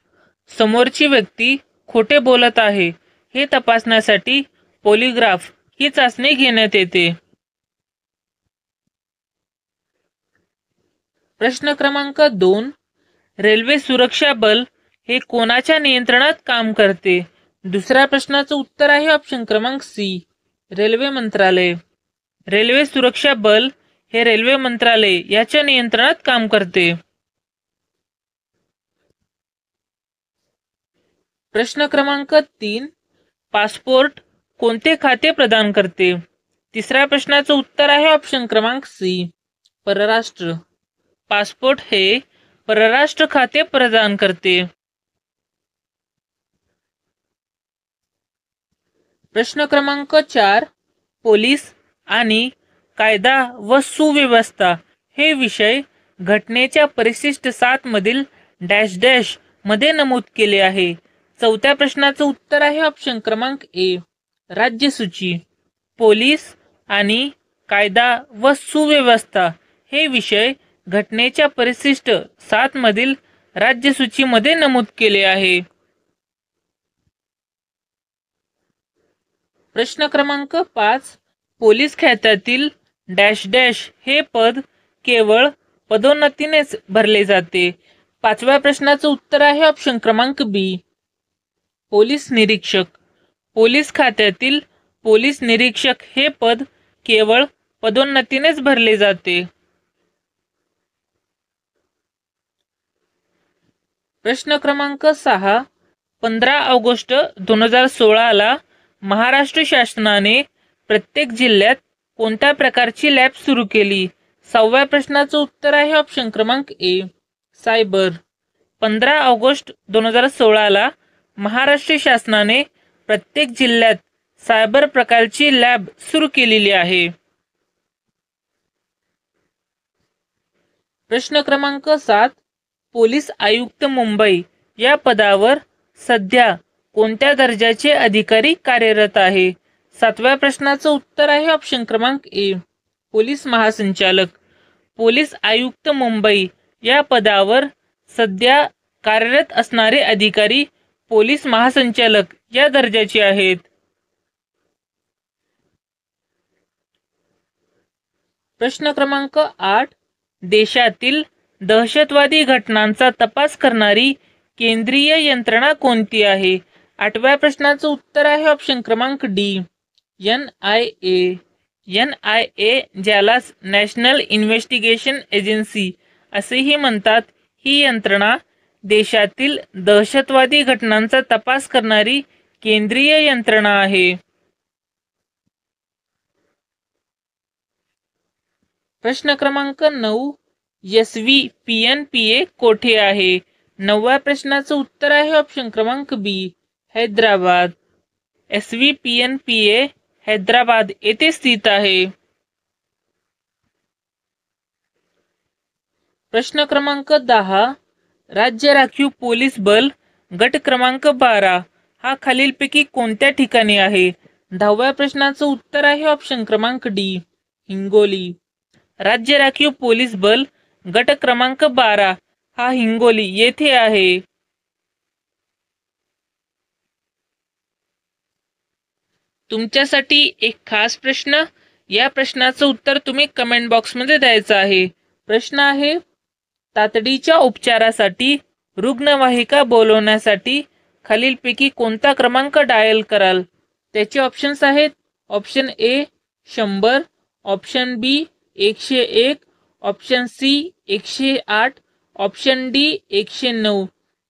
S1: समोरची व्यक्ती खोटे बोलत आहे हे तपासण्यासाठी पॉलिग्राफ ही चाचणी घेण्यात येते. प्रश्न क्रमांक 2, रेल्वे सुरक्षा बल हे कोणाच्या नियंत्रणात काम करते? दुसऱ्या प्रश्नाचं उत्तर आहे ऑप्शन क्रमांक सी, रेल्वे मंत्रालय. रेल्वे सुरक्षा बल हे रेल्वे मंत्रालय याच्या नियंत्रणात काम करते. प्रश्न क्रमांक 3, पासपोर्ट कोणते खाते प्रदान करते? तिसऱ्या प्रश्नाचं उत्तर आहे ऑप्शन क्रमांक सी, परराष्ट्र. पासपोर्ट हे परराष्ट्र खाते प्रदान करते. प्रश्न क्रमांक 4, पोलीस आणि कायदा व सुव्यवस्था हे विषय घटनेच्या परिशिष्ट 7 मधील डॅश डॅश मध्ये नमूद केले आहे. चौथ्या प्रश्नाचं उत्तर आहे ऑप्शन क्रमांक ए, राज्यसूची. पोलीस आणि कायदा व सुव्यवस्था हे विषय घटनेच्या परिशिष्ट 7 मधील राज्यसूचीमध्ये नमूद केले आहे. प्रश्न क्रमांक 5, पोलीस खात्यातील डॅश डॅश हे पद केवळ पदोन्नतीनेच भरले जाते. 5व्या प्रश्नाचं उत्तर आहे ऑप्शन क्रमांक बी, पोलीस निरीक्षक. पोलीस खात्यातील पोलीस निरीक्षक हे पद केवळ पदोन्नतीनेच भरले जाते. प्रश्न क्रमांक 6, 15 ऑगस्ट 2016 महाराष्ट्र शासनाने प्रत्येक जिल्ह्यात कोणत्या प्रकारची लॅब सुरू केली? 6व्या प्रश्नाचं उत्तर आहे ऑप्शन क्रमांक ए, सायबर. 15 ऑगस्ट 2016 महाराष्ट्र शासनाने प्रत्येक जिल्ह्यात सायबर प्रकारची लॅब सुरू केलेली आहे. प्रश्न क्रमांक 7, पोलीस आयुक्त मुंबई या पदावर सध्या कोणत्या दर्जाचे अधिकारी कार्यरत आहे? 7व्या प्रश्नाचं उत्तर आहे ऑप्शन क्रमांक ए, पोलीस महासंचालक. पोलीस आयुक्त मुंबई या पदावर सध्या कार्यरत असणारे अधिकारी पोलीस महासंचालक या दर्जाचे आहेत. प्रश्न क्रमांक 8, देशातील दहशतवादी घटनांचा तपास करणारी केंद्रीय यंत्रणा कोणती आहे? 8व्या प्रश्नाचं उत्तर आहे ऑप्शन क्रमांक डी, NIA. NIA, ज्याला नॅशनल इन्व्हेस्टिगेशन एजन्सी असेही म्हणतात, ही यंत्रणा देशातील दहशतवादी घटनांचा तपास करणारी केंद्रीय यंत्रणा आहे. प्रश्न क्रमांक 9, SVPNPA कोठे आहे? 9व्या प्रश्नाचं उत्तर आहे ऑप्शन क्रमांक बी, हैदराबाद. SVPNPA हैदराबाद येथे स्थित आहे. प्रश्न क्रमांक 10, राज्य राखीव पोलीस बल गट क्रमांक 12 हा खालीलपैकी कोणत्या ठिकाणी आहे? 10व्या प्रश्नाचं उत्तर आहे ऑप्शन क्रमांक डी, हिंगोली. राज्य राखीव पोलीस बल गट क्रमांक 12 हा हिंगोली येथे आहे. तुमच्यासाठी एक खास प्रश्न, या प्रश्नाचं उत्तर तुम्ही कमेंट बॉक्समध्ये द्यायचं आहे. प्रश्न आहे, तातडीच्या उपचारासाठी रुग्णवाहिका बोलवण्यासाठी खालीलपैकी कोणता क्रमांक डायल कराल? त्याचे ऑप्शन्स आहेत option A 100, option B 101, option C 108, option D 109.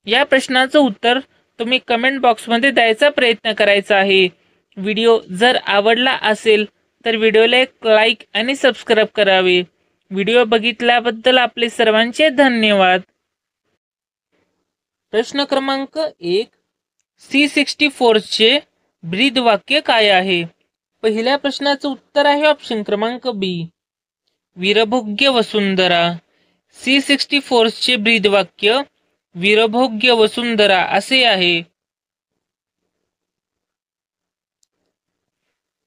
S1: या प्रश्नाचं उत्तर तुम्ही कमेंट बॉक्समध्ये द्यायचा प्रयत्न करायचा आहे. व्हिडिओ जर आवडला असेल तर व्हिडिओला एक लाईक आणि सबस्क्राईब करावे. व्हिडिओ बघितल्याबद्दल आपले सर्वांचे धन्यवाद. प्रश्न क्रमांक 1, C64चे ब्रीदवाक्य काय आहे? पहिल्या प्रश्नाचं उत्तर आहे ऑप्शन क्रमांक बी, वीरभोग्य वसुंधरा. C64चे ब्रीदवाक्य वीरभोग्य वसुंधरा असे आहे.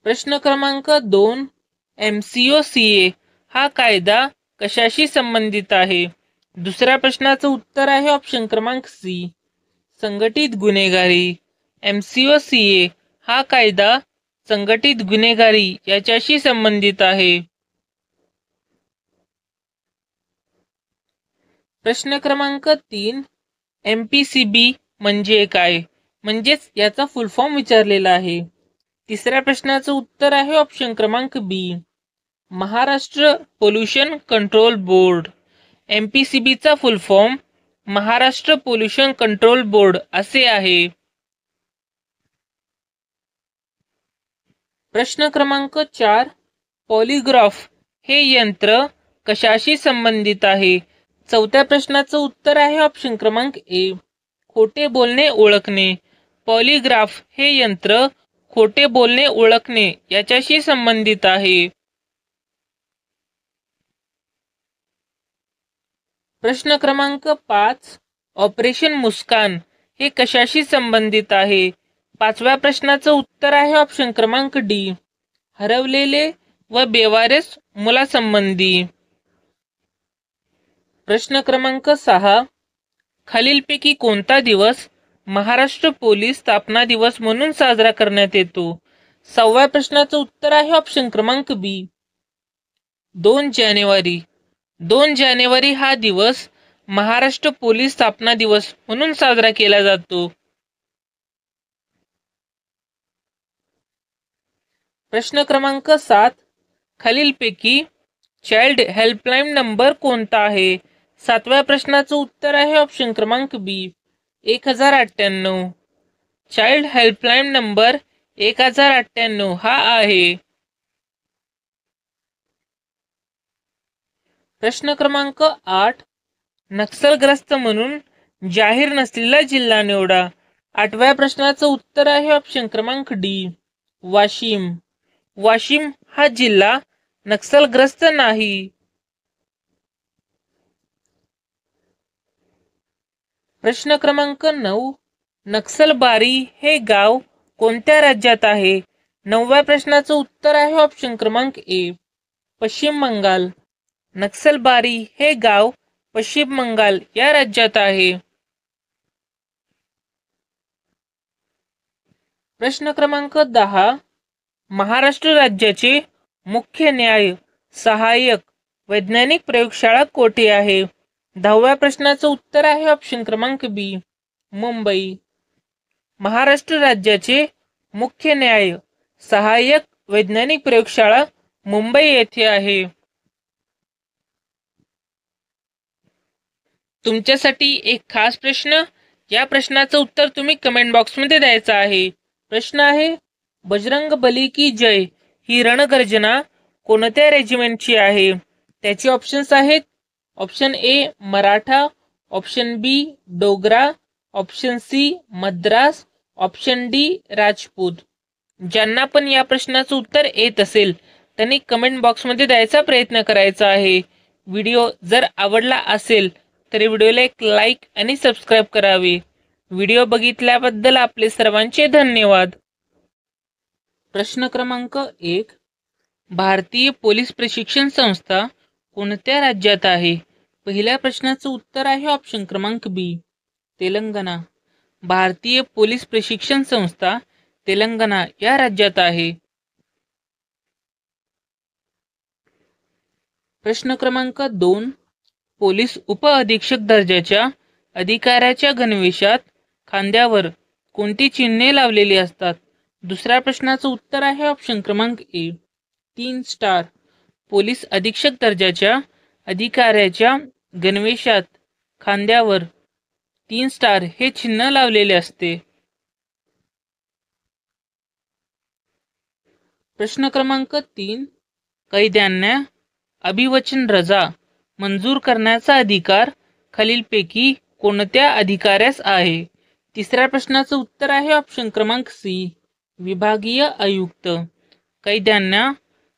S1: प्रश्न क्रमांक 2, MCO-CA हा कायदा कशाशी संबंधित आहे? दुसऱ्या प्रश्नाचं उत्तर आहे ऑप्शन क्रमांक सी, संघटित गुन्हेगारी. MCO-CA हा कायदा संघटित गुन्हेगारी याच्याशी संबंधित आहे. प्रश्न क्रमांक 3, MPCB म्हणजे काय? म्हणजेच याचा फुल फॉर्म विचारलेला आहे. तिसऱ्या प्रश्नाचं उत्तर आहे ऑप्शन क्रमांक B, Maharashtra pollution control board. MPCBचा full form Maharashtra pollution control board असे आहे. प्रश्न क्रमांक 4, पॉलिग्राफ हे यंत्र कशाशी संबंधित आहे? चौथ्या प्रश्नाचं उत्तर आहे ऑप्शन क्रमांक ए, खोटे बोलणे ओळखणे. पॉलिग्राफ हे यंत्र खोटे बोलणे ओळखणे याच्याशी संबंधित आहे. प्रश्न क्रमांक 5, ऑपरेशन मुस्कान हे कशाशी संबंधित आहे? पाचव्या प्रश्नाचं उत्तर आहे ऑप्शन क्रमांक डी, हरवलेले व बेवारस मुलासंबंधी. प्रश्न क्रमांक 6, खालीलपैकी कोणता दिवस महाराष्ट्र पोलीस स्थापना दिवस म्हणून साजरा करण्यात येतो? 6व्या प्रश्नाचं उत्तर आहे ऑप्शन क्रमांक बी, 2 जानेवारी. 2 जानेवारी हा दिवस महाराष्ट्र पोलीस स्थापना दिवस म्हणून साजरा केला जातो. प्रश्न क्रमांक 7, खालीलपैकी चाइल्ड हेल्पलाईन नंबर कोणता आहे? 7व्या प्रश्नाचं उत्तर आहे ऑप्शन क्रमांक बी, 1098. चाइल्ड हेल्पलाईन नंबर 1098 हा आहे. प्रश्न क्रमांक 8, नक्षलग्रस्त म्हणून जाहीर नसलेला जिल्हा निवडा. 8व्या प्रश्नाचं उत्तर आहे ऑप्शन क्रमांक डी, वाशिम. वाशिम हा जिल्हा नक्षलग्रस्त नाही. प्रश्न क्रमांक 9, नक्सलबारी हे गाव कोणत्या राज्यात आहे? 9व्या प्रश्नाचं उत्तर आहे ऑप्शन क्रमांक ए, पश्चिम बंगाल. नक्सलबारी हे गाव पश्चिम बंगाल या राज्यात आहे. प्रश्न क्रमांक 10, महाराष्ट्र राज्याचे मुख्य न्याय सहाय्यक वैज्ञानिक प्रयोगशाळा कोठे आहे? 10व्या प्रश्नाचं उत्तर आहे ऑप्शन क्रमांक बी, मुंबई. महाराष्ट्र राज्याचे मुख्य न्याय सहाय्यक वैज्ञानिक प्रयोगशाळा मुंबई येथे आहे. तुमच्यासाठी एक खास प्रश्न. या प्रश्नाचं उत्तर तुम्ही कमेंट बॉक्समध्ये द्यायचं आहे. प्रश्न आहे, बजरंग बली की जय ही रणगर्जना कोणत्या रेजिमेंटची आहे? त्याचे ऑप्शन्स आहेत option A Maratha, option B Dogra, option C Madras, option D Rajput. ज्यांना पण या प्रश्नाचं उत्तर येत असेल त्यांनी कमेंट बॉक्समध्ये द्यायचा प्रयत्न करायचा आहे. व्हिडिओ जर आवडला असेल तर व्हिडिओला एक लाईक आणि सबस्क्राईब करावे. व्हिडिओ बघितल्याबद्दल आपले सर्वांचे धन्यवाद. प्रश्न क्रमांक 1, भारतीय पोलीस प्रशिक्षण संस्था कोणत्या राज्यात आहे? पहिल्या प्रश्नाचं उत्तर आहे ऑप्शन क्रमांक बी, तेलंगणा. भारतीय पोलीस प्रशिक्षण संस्था तेलंगणा या राज्यात आहे. प्रश्न क्रमांक 2, पोलीस उपअधीक्षक दर्जाच्या अधिकाऱ्याच्या गणवेशात खांद्यावर कोणती चिन्हे लावलेली असतात? दुसऱ्या प्रश्नाचं उत्तर आहे ऑप्शन क्रमांक ए, 3 स्टार. पोलीस अधीक्षक दर्जाच्या अधिकाऱ्याच्या गणवेशात खांद्यावर 3 स्टार हे चिन्ह लावलेले असते. प्रश्न क्रमांक 3, कैद्यांना अभिवचन रजा मंजूर करण्याचा अधिकार खालीलपैकी कोणत्या अधिकाऱ्यास आहे? तिसऱ्या प्रश्नाचं उत्तर आहे ऑप्शन क्रमांक सी, विभागीय आयुक्त. कैद्यांना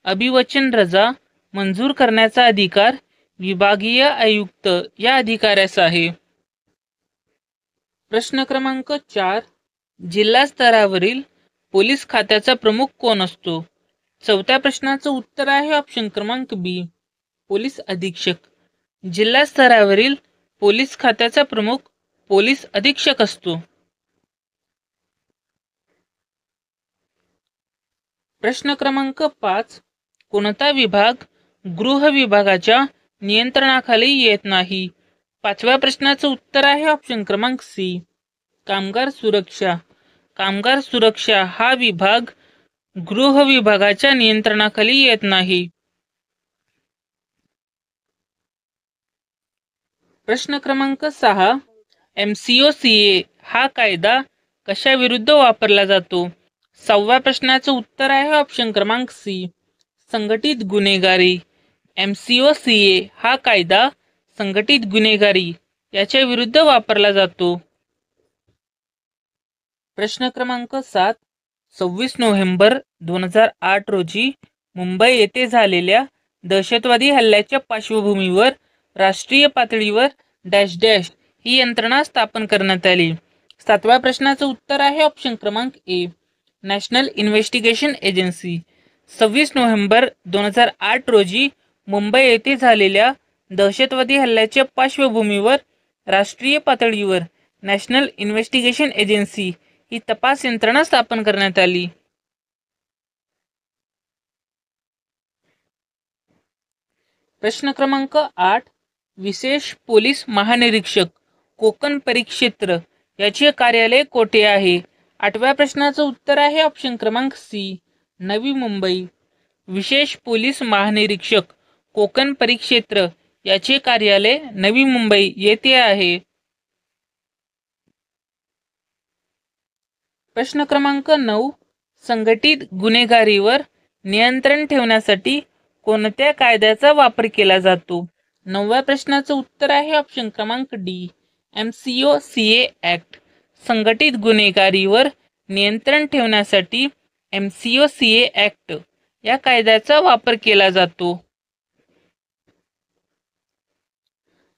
S1: अभिवचन रजा मंजूर करण्याचा अधिकार विभागीय आयुक्त या अधिकाऱ्यास आहे. प्रश्न क्रमांक 4, जिल्हा स्तरावरील पोलीस खात्याचा प्रमुख कोण असतो? चौथ्या प्रश्नाचं उत्तर आहे ऑप्शन क्रमांक बी, पोलीस अधीक्षक. जिल्हा स्तरावरील पोलीस खात्याचा प्रमुख पोलीस अधीक्षक असतो. प्रश्न क्रमांक 5, कोणता विभाग गृह विभागाच्या नियंत्रणाखाली येत नाही? पाचव्या प्रश्नाचं उत्तर आहे ऑप्शन क्रमांक सी, कामगार सुरक्षा. कामगार सुरक्षा हा विभाग गृह विभागाच्या नियंत्रणाखाली येत नाही. प्रश्न क्रमांक 6, MCOCA हा कायदा कशाविरुद्ध वापरला जातो? 6व्या प्रश्नाचं उत्तर आहे ऑप्शन क्रमांक सी, संघटित गुन्हेगारी. MCOCA हा कायदा संघटित गुन्हेगारी याच्या विरुद्ध वापरला जातो. प्रश्न क्रमांक 7, 26 नोव्हेंबर 2008 रोजी मुंबई येथे झालेल्या दहशतवादी हल्ल्याच्या पार्श्वभूमीवर राष्ट्रीय पातळीवर डॅश डॅश ही यंत्रणा स्थापन करण्यात आली. 7व्या प्रश्नाचं उत्तर आहे ऑप्शन क्रमांक ए, नॅशनल इन्व्हेस्टिगेशन एजन्सी. 26 नोव्हेंबर 2008 रोजी मुंबई येथे झालेल्या दहशतवादी हल्ल्याच्या पार्श्वभूमीवर राष्ट्रीय पातळीवर नॅशनल इन्व्हेस्टिगेशन एजन्सी ही तपास यंत्रणा स्थापन करण्यात आली. प्रश्न क्रमांक 8, विशेष पोलीस महानिरीक्षक कोकण परिक्षेत्र याचे कार्यालय कोठे आहे? 8व्या प्रश्नाचं उत्तर आहे ऑप्शन क्रमांक सी, नवी मुंबई. विशेष पोलीस महानिरीक्षक कोकण परिक्षेत्र याचे कार्यालय नवी मुंबई येथे आहे. प्रश्न क्रमांक 9, संघटित गुन्हेगारीवर नियंत्रण ठेवण्यासाठी कोणत्या कायद्याचा वापर केला जातो? 9व्या प्रश्नाचं उत्तर आहे ऑप्शन क्रमांक डी, MCOCA ॲक्ट. संघटित गुन्हेगारीवर नियंत्रण ठेवण्यासाठी MCOCA ॲक्ट या कायद्याचा वापर केला जातो.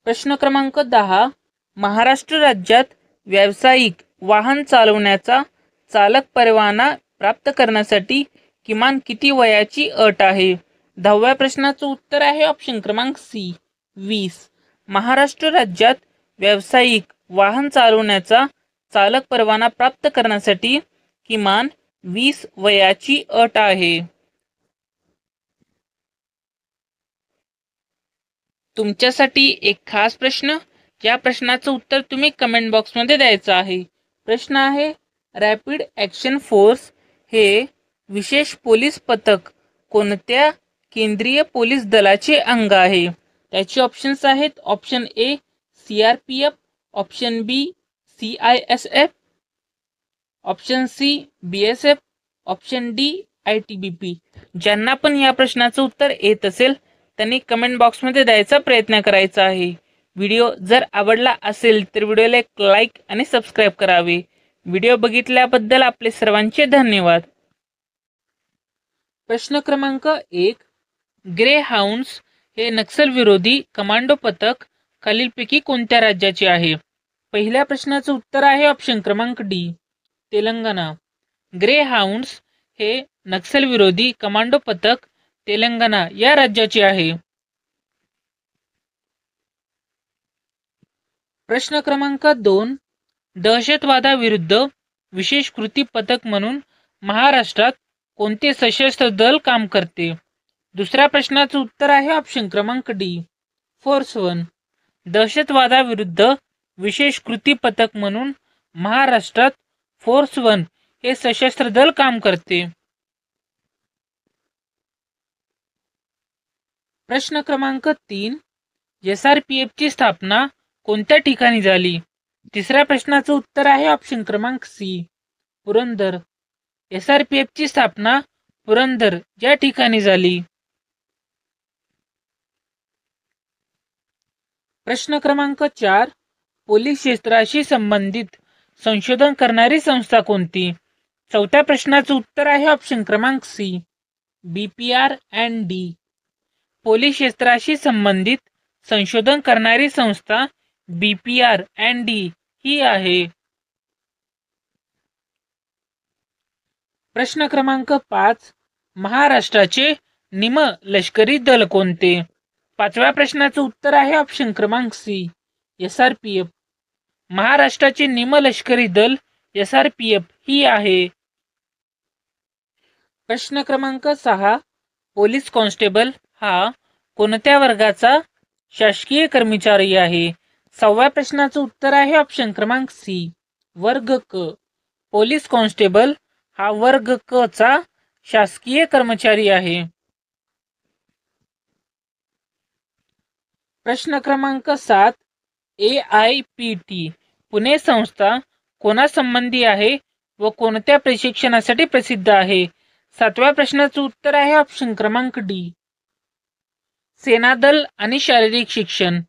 S1: प्रश्न क्रमांक 10, महाराष्ट्र राज्यात व्यावसायिक वाहन चालवण्याचा चालक परवाना प्राप्त करण्यासाठी किमान किती वयाची अट आहे? 10व्या प्रश्नाचं उत्तर आहे ऑप्शन क्रमांक सी, 20. महाराष्ट्र राज्यात व्यावसायिक वाहन चालवण्याचा चालक परवाना प्राप्त करण्यासाठी किमान 20 वयाची अट आहे. तुमच्यासाठी एक खास प्रश्न, या प्रश्नाचं उत्तर तुम्ही कमेंट बॉक्समध्ये द्यायचं आहे. प्रश्न आहे, रॅपिड ॲक्शन फोर्स हे विशेष पोलीस पथक कोणत्या केंद्रीय पोलीस दलाचे अंग आहे? त्याचे ऑप्शन्स आहेत, option A CRPF, option B CISF, option C BSF, option D ITBP. ज्यांना पण या प्रश्नाचं उत्तर येत असेल त्यांनी कमेंट बॉक्समध्ये द्यायचा प्रयत्न करायचा आहे. व्हिडिओ जर आवडला असेल तर व्हिडिओला एक लाईक आणि सबस्क्राईब करावे. व्हिडिओ बघितल्याबद्दल आपले सर्वांचे धन्यवाद. प्रश्न क्रमांक 1, ग्रे हाउंड्स हे नक्षल विरोधी कमांडो पथक खालीलपैकी कोणत्या राज्याचे आहे? पहिल्या प्रश्नाचं उत्तर आहे ऑप्शन क्रमांक डी, तेलंगणा. ग्रे हाउंड्स हे नक्षल विरोधी कमांडो पथक तेलंगणा या राज्याचे आहे. प्रश्न क्रमांक 2, दहशतवादाविरुद्ध विशेष कृती पथक म्हणून महाराष्ट्रात कोणते सशस्त्र दल काम करते? दुसऱ्या प्रश्नाचं उत्तर आहे ऑप्शन क्रमांक डी, फोर्स 1. दहशतवादाविरुद्ध विशेष कृती पथक म्हणून महाराष्ट्रात फोर्स 1 हे सशस्त्र दल काम करते. प्रश्न क्रमांक 3, SRPF ची स्थापना कोणत्या ठिकाणी झाली? तिसऱ्या प्रश्नाचं उत्तर आहे ऑप्शन क्रमांक सी, पुरंदर. SRPF ची स्थापना पुरंदर या ठिकाणी झाली. प्रश्न क्रमांक 4, पोलीस क्षेत्राशी संबंधित संशोधन करणारी संस्था कोणती? चौथ्या प्रश्नाचं उत्तर आहे ऑप्शन क्रमांक सी, BPR&D. पोलीस क्षेत्राशी संबंधित संशोधन करणारी संस्था BPR&D ही आहे. प्रश्न क्रमांक 5, महाराष्ट्राचे निम लष्करी दल कोणते? पाचव्या प्रश्नाचं उत्तर आहे ऑप्शन क्रमांक सी, SRPF. महाराष्ट्राचे निम लष्करी दल SRPF ही आहे. प्रश्न क्रमांक 6, पोलीस कॉन्स्टेबल हा कोणत्या वर्गाचा शासकीय कर्मचारी आहे? सहाव्या प्रश्नाचं उत्तर आहे ऑप्शन क्रमांक सी, वर्ग क. पोलीस कॉन्स्टेबल हा वर्ग क चा शासकीय कर्मचारी आहे. प्रश्न क्रमांक 7, AIPT पुणे संस्था कोणासंबंधी आहे व कोणत्या प्रशिक्षणासाठी प्रसिद्ध आहे? सातव्या प्रश्नाचं उत्तर आहे ऑप्शन क्रमांक डी, सेनादल आणि शारीरिक शिक्षण.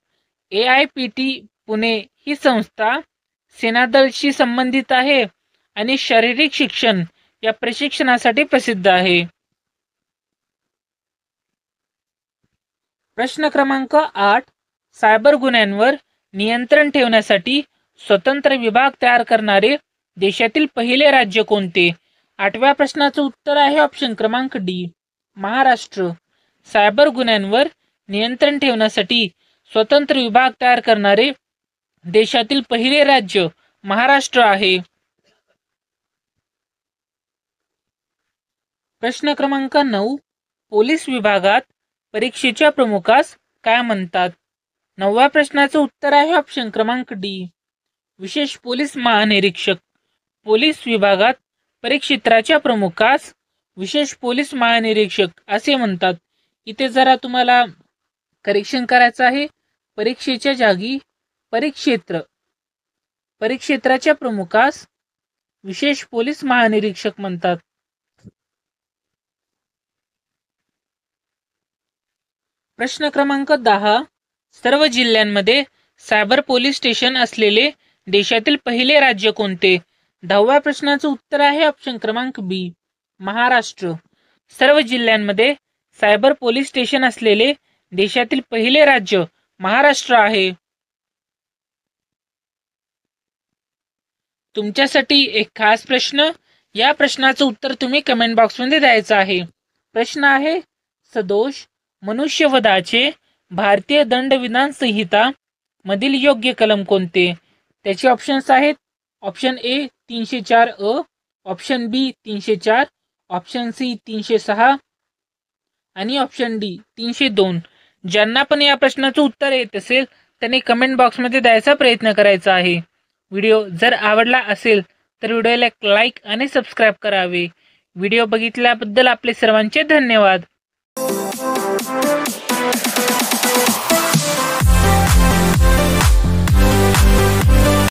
S1: AIPT पुणे ही संस्था सेनादलशी संबंधित आहे आणि शारीरिक शिक्षण या प्रशिक्षणासाठी प्रसिद्ध आहे. प्रश्न क्रमांक 8, सायबर गुन्ह्यांवर नियंत्रण ठेवण्यासाठी स्वतंत्र विभाग तयार करणारे देशातील पहिले राज्य कोणते? आठव्या प्रश्नाचं उत्तर आहे ऑप्शन क्रमांक डी, महाराष्ट्र. सायबर गुन्ह्यांवर नियंत्रण ठेवण्यासाठी स्वतंत्र विभाग तयार करणारे देशातील पहिले राज्य महाराष्ट्र आहे. प्रश्न क्रमांक 9, पोलीस विभागात परीक्षेच्या प्रमुखास काय म्हणतात? नवव्या प्रश्नाचं उत्तर आहे ऑप्शन क्रमांक डी, विशेष पोलीस महानिरीक्षक. पोलीस विभागात परीक्षेत्राच्या प्रमुखास विशेष पोलीस महानिरीक्षक असे म्हणतात. इथे जरा तुम्हाला करेक्शन करायचं आहे. परीक्षेच्या जागी परीक्षेत्र, परीक्षेत्राच्या प्रमुखास विशेष पोलीस महानिरीक्षक म्हणतात. प्रश्न क्रमांक 10, सर्व जिल्ह्यांमध्ये सायबर पोलीस स्टेशन असलेले देशातील पहिले राज्य कोणते? 10व्या प्रश्नाचं उत्तर आहे ऑप्शन क्रमांक बी, महाराष्ट्र. सर्व जिल्ह्यांमध्ये सायबर पोलीस स्टेशन असलेले देशातील पहिले राज्य महाराष्ट्र आहे. तुमच्यासाठी एक खास प्रश्न, या प्रश्नाचं उत्तर तुम्ही कमेंट बॉक्समध्ये द्यायचं आहे. प्रश्न आहे, सदोष मनुष्यवधाचे भारतीय दंडविधान संहिता मधील योग्य कलम कोणते? त्याचे ऑप्शन्स आहेत, option A 304 A, option B 304, option C 306 आणि ऑप्शन डी 302. ज्यांना पण या प्रश्नाचं उत्तर येत असेल त्यांनी कमेंट बॉक्समध्ये द्यायचा प्रयत्न करायचा आहे। व्हिडिओ जर आवडला असेल तर व्हिडिओला लाईक आणि सबस्क्राईब करावे। व्हिडिओ बघितल्याबद्दल आपले सर्वांचे धन्यवाद।